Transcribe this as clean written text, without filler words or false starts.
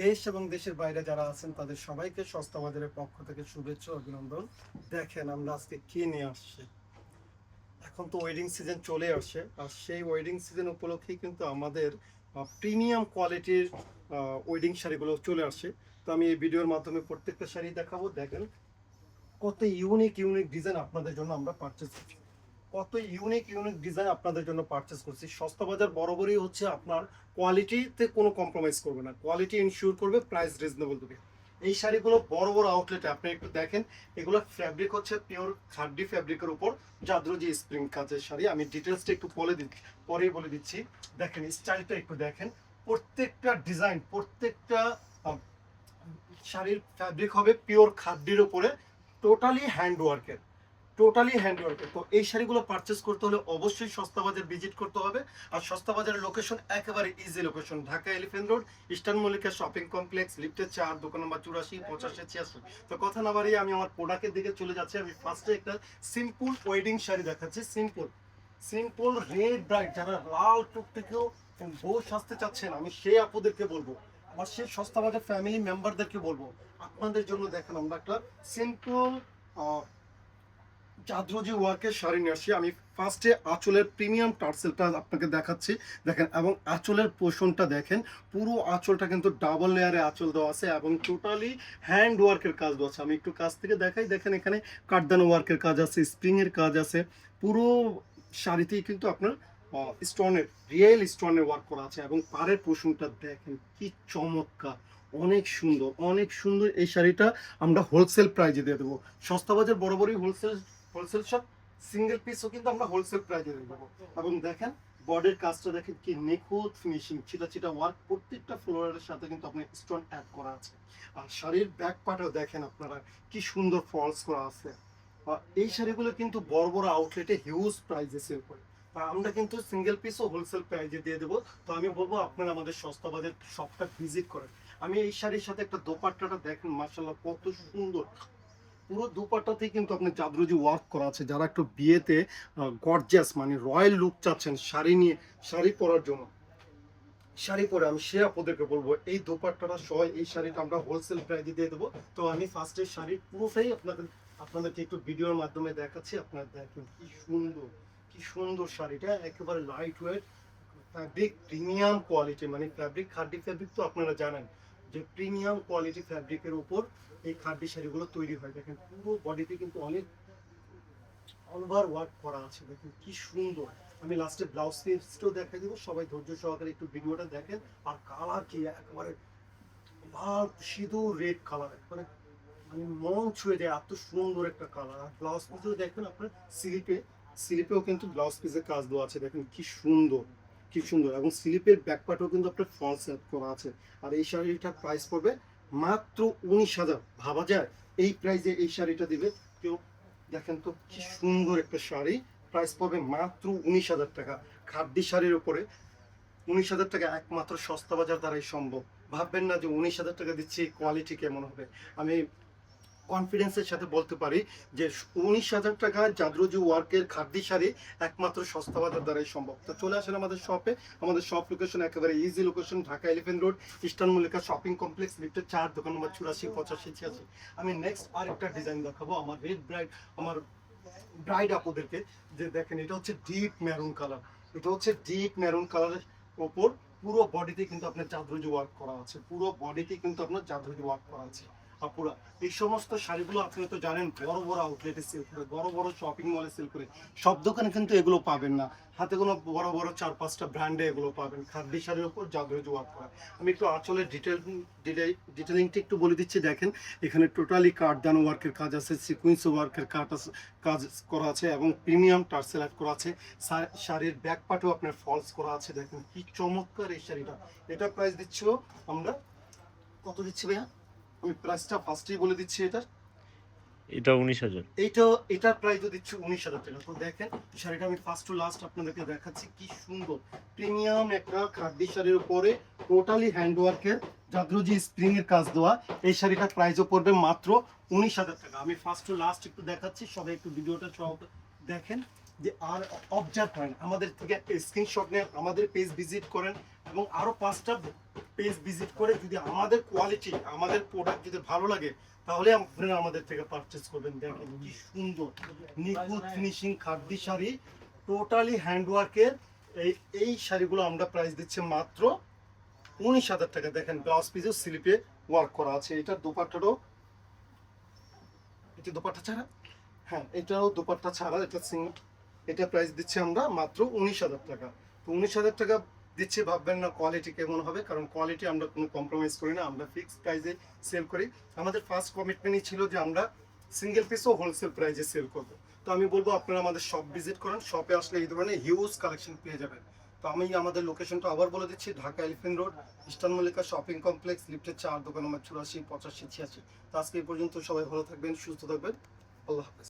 দেশ এবং দেশের বাইরে যারা আছেন তাদের সবাইকে সস্তা বাজারের পক্ষ থেকে শুভেচ্ছা ও অভিনন্দন। দেখেন আমরা আজকে কি নিয়ে আসছি। এখন তো ওয়েডিং সিজন চলে আসে, আর সেই ওয়েডিং সিজন উপলক্ষেই কিন্তু আমাদের প্রিমিয়াম কোয়ালিটির ওয়েডিং শাড়িগুলো চলে আসে। তো আমি এই ভিডিওর মাধ্যমে প্রত্যেকটা শাড়ি দেখাবো। দেখেন কত ইউনিক ইউনিক ডিজাইন আপনাদের জন্য আমরা পারচেস করছি, কত ইউনিক ইউনিক ডিজাইন আপনাদের জন্য পারচেস করছি। সস্তা বাজার বরাবরই হচ্ছে আপনার কোয়ালিটিতে কোনো কম্প্রোমাইজ করবে না, কোয়ালিটি ইনশিওর করবে, প্রাইস রিজনেবল দেবে। এই শাড়িগুলো বড় বড় আউটলেটে আপনি একটু দেখেন, এগুলো ফ্যাব্রিক হচ্ছে পিওর খাড্ডি ফ্যাব্রিকের উপর জাদরুজি স্প্রিং কাজের শাড়ি। আমি ডিটেলসটা একটু পরেই বলে দিচ্ছি। দেখেন স্টাইলটা একটু দেখেন, প্রত্যেকটা ডিজাইন, প্রত্যেকটা শাড়ির ফ্যাব্রিক হবে পিওর খাড্ডির উপরে, টোটালি হ্যান্ডওয়ার্কের, তো এই শাড়িগুলো পারচেস করতে হলে অবশ্যই সস্তা বাজার ভিজিট করতে হবে। আর সস্তা বাজারের লোকেশন একেবারে easy location, Dhaka elephant road, eastern Mallika shopping complex, লিফটের ৪, দোকান নম্বর ৮৪, ৮৫, ৮৬। তো কথা না বাড়িয়ে আমি আমার প্রোডাক্টের দিকে চলে যাচ্ছি। আমি ফার্স্টে একটা সিম্পল ওয়েডিং শাড়ি দেখাচ্ছি। সিম্পল সিম্পল রেড ব্রাইট, যারা লাল টুকটুকেও বউ সাজতে চাচ্ছেন, আমি সেই আপুদেরকে বলবো, আমার সেই সস্তা বাজার ফ্যামিলি মেম্বারদেরকে বলবো, আপনাদের জন্য দেখেন আমরা একটা সিম্পল জাদরুজি ওয়ার্কের শাড়ি নিয়ে আসছি। আমি ফার্স্টে আঁচলের প্রিমিয়াম টার্সেলটা আপনাকে দেখাচ্ছি। দেখেন, এবং আঁচলের পোষণটা দেখেন, পুরো আঁচলটা কিন্তু ডাবল লেয়ারে আঁচল দেওয়া আছে এবং টোটালি হ্যান্ড ওয়ার্কের কাজ দেওয়া আছে। আমি একটু কাছ থেকে দেখাই। দেখেন এখানে কাঠদানা ওয়ার্কের কাজ আছে, স্প্রিংয়ের কাজ আছে। পুরো শাড়িতেই কিন্তু আপনার স্টোনের, রিয়েল স্টোনের ওয়ার্ক করা আছে। এবং পাড়ের পোষণটা দেখেন কি চমৎকার, অনেক সুন্দর, অনেক সুন্দর। এই শাড়িটা আমরা হোলসেল প্রাইজে দিয়ে দেবো। সস্তা বাজার বরাবরই হোলসেল শপ, সিঙ্গেল পিসও কিন্তু আমরা হোলসেল প্রাইজে দিয়ে দেবো। এবং দেখেন বডির কাজটা দেখেন কি নিখুঁত ফিনিশিং, ছিটা ছিটা ওয়ার্ক, প্রত্যেকটা ফ্লোরারের সাথে কিন্তু আপনার স্টোন অ্যাড করা আছে। আর শাড়ির ব্যাক পার্টও দেখেন আপনারা কি সুন্দর ফলস করা আছে। এই শাড়িগুলো কিন্তু বড় বড় আউটলেটে হিউজ প্রাইজে সেল করে, আর আমরা কিন্তু সিঙ্গেল পিসও হোলসেল প্রাইজে দিয়ে দেবো। তো আমি বলবো আপনারা আমাদের সস্তা বাজার শপটা ভিজিট করেন। আমি এই শাড়ির সাথে একটা দোপাট্টাটা দেখেন, মাশাআল্লাহ কত সুন্দর। পুরো দুপাট্টাতেই কিন্তু আপনি জাদরুজি ওয়ার্ক করা আছে। যারা একটু বিয়েতে গর্জিয়াস মানে রয়্যাল লুক চাচ্ছেন শাড়ি নিয়ে, শাড়ি পরার জন্য, শাড়ি পরে আমি সে আপনাদেরকে বলবো এই দোপাট্টাটা সহ এই শাড়িটা আমরা হোলসেল প্রাইসে দিয়ে দেবো। তো আমি ফার্স্টে শাড়ির পুরোটাই আপনাদেরকে একটু ভিডিওর মাধ্যমে দেখাচ্ছি। আপনারা দেখেন কি সুন্দর, কি সুন্দর শাড়িটা, একেবারে light weight fabric, premium quality, মানে ফ্যাব্রিক খাড্ডি ফ্যাব্রিক তো আপনারা জানেন যে প্রিমিয়াম কোয়ালিটি ফ্যাব্রিকের উপর এই খাড্ডি শাড়িগুলো তৈরি হয়। দেখেন পুরো বডিতে কিন্তু অনেক অলওভার ওয়ার্ক করা আছে, দেখেন কি সুন্দর। আমি লাস্টে ব্লাউজ পিসটাও দেখাই দিব, সবাই ধৈর্য সহকারে একটু ভিডিওটা দেখেন। আর কালার কি একেবারে লাল সিঁদুর রেড কালার, মানে মানে মন ছুঁয়ে যায়, এত সুন্দর একটা কালার। আর ব্লাউজ পিসও দেখবেন আপনার স্লিপেও কিন্তু ব্লাউজ পিসের কাজ দেওয়া আছে, দেখেন কি সুন্দর, কি সুন্দর। এবং স্লিপের ব্যাক পার্টও কিন্তু আপনার ফলস সেট করা আছে। আর এই শাড়িটার প্রাইস পড়বে মাত্র 19,000। ভাবা যায় এই প্রাইসে এই শাড়িটা দিবে কেউ? দেখেন তো কি সুন্দর একটা শাড়ি, প্রাইস পড়বে মাত্র 19,000 টাকা। খাদ্যি শাড়ির উপরে 19,000 টাকা একমাত্র সস্তা বাজার দ্বারাই সম্ভব। ভাববেন না যে 19,000 টাকা দিচ্ছি, কোয়ালিটি কেমন হবে। আমি কনফিডেন্সের সাথে বলতে পারি যে 19,000 টাকা জাদরুজি ওয়ার্কের খাদ্যি শাড়ি একমাত্র সস্তা বাজার দ্বারাই সম্ভব। তো চলে আসেন আমাদের শপে। আমাদের শপ লোকেশন একেবারে easy location, Dhaka elephant road, eastern Mallika shopping complex, লিফটের ৪, দোকান নম্বর ৮৪, ৮৫, ৮৬। আমি নেক্সট আরেকটা ডিজাইন দেখাবো আমার রেড ব্রাইড, আমার ব্রাইড আপুদেরকে। যে দেখেন এটা হচ্ছে ডিপ মেরুন কালার, এটা হচ্ছে ডিপ মেরুন কালারের ওপর পুরো বডিতে কিন্তু আপনার জাদরুজি ওয়ার্ক করা আছে, পুরো বডিতে কিন্তু আপনার জাদরুজি ওয়ার্ক করা আছে। আপুরা এই সমস্ত শাড়িগুলো আপনি তো জানেন বড় বড় আউটলেটে সেল করে, বড় বড় শপিং মলে সেল করে, সব দোকানে কিন্তু এগুলো পাবেন না। হাতে কোনো বড় বড় ৪-৫টা ব্র্যান্ডে এগুলো পাবেন খাদ্যি শাড়ির উপর জাদরুজি ওয়ার্ক করা। আমি একটু আঁচলের ডিটেলিংটা একটু বলে দিচ্ছি। দেখেন এখানে টোটালি কাঠদানা ওয়ার্কের কাজ আছে, সিকুয়েন্স ওয়ার্কের কাজ করা আছে এবং প্রিমিয়াম টার্সেল অ্যাড করা আছে। শাড়ির ব্যাক পার্টেও আপনার ফলস করা আছে। দেখেন কি চমৎকার এই শাড়িটা। এটা প্রাইস দিচ্ছ আমরা, কত দিচ্ছি ভাইয়া? আমি প্রাইসটা ফার্স্টেই বলে দিচ্ছি। এটা 19,000। এটার প্রাইস দিচ্ছি 19,000 টাকা। তো দেখেন শাড়িটা আমি ফার্স্ট টু লাস্ট আপনাদেরকে দেখাচ্ছি, কি সুন্দর প্রিমিয়াম একটা খাদ্যি শাড়ির উপরে টোটালি হ্যান্ডওয়ার্কের জাদরুজি স্প্রিং এর কাজ দেওয়া। এই শাড়িটার প্রাইসও পড়বে মাত্র 19,000 টাকা। আমি ফার্স্ট টু লাস্ট একটু দেখাচ্ছি, সবাই একটু ভিডিওটা দেখেন। যে আর অবজার্ভ করেন, আমাদের থেকে স্ক্রিনশট নেন, আমাদের পেজ ভিজিট করেন এবং আরো 5টা পেজ ভিজিট করে যদি আমাদের কোয়ালিটি, আমাদের প্রোডাক্ট যদি ভালো লাগে, তাহলে আপনারা আমাদের থেকে পারচেস করবেন। দেখেন কি সুন্দর নিখুঁত ফিনিশিং খাদ্য শাড়ি, টোটালি হ্যান্ডওয়ার্কের। এই শাড়িগুলো আমরা প্রাইস দিচ্ছি মাত্র 19,000 টাকা। দেখেন ব্লাউজ পিসেও স্লিপে ওয়ার্ক করা আছে। এটার দোপাট্টাটাও, এটা দোপাট্টা ছাড়া, হ্যাঁ এটাও দোপাট্টা ছাড়া, এটা প্রাইস দিচ্ছি আমরা মাত্র 19,000 টাকা। তো 19,000 টাকা দিচ্ছি, ভাববেন না কোয়ালিটি কেমন হবে, কারণ কোয়ালিটি আমরা কোনো কম্প্রোমাইজ করি না, আমরা ফিক্সড প্রাইসে সেল করি। আমাদের ফার্স্ট কমিটমেন্টই ছিল যে আমরা সিঙ্গেল পিসও হোলসেল প্রাইসে সেল করব। তো আমি বলবো আপনারা আমাদের শপ ভিজিট করেন, শপে আসলে এই ধরনের হিউজ কালেকশন পেয়ে যাবেন। তো আমি আমাদের লোকেশনটা আবার বলে দিচ্ছি, Dhaka elephant road, eastern Mallika shopping complex, লিফটের 4, দোকান নম্বর 84, 85, 86। তো আজকে এই পর্যন্ত, সবাই ভালো থাকবেন, সুস্থ থাকবেন, আল্লাহ হাফেজ।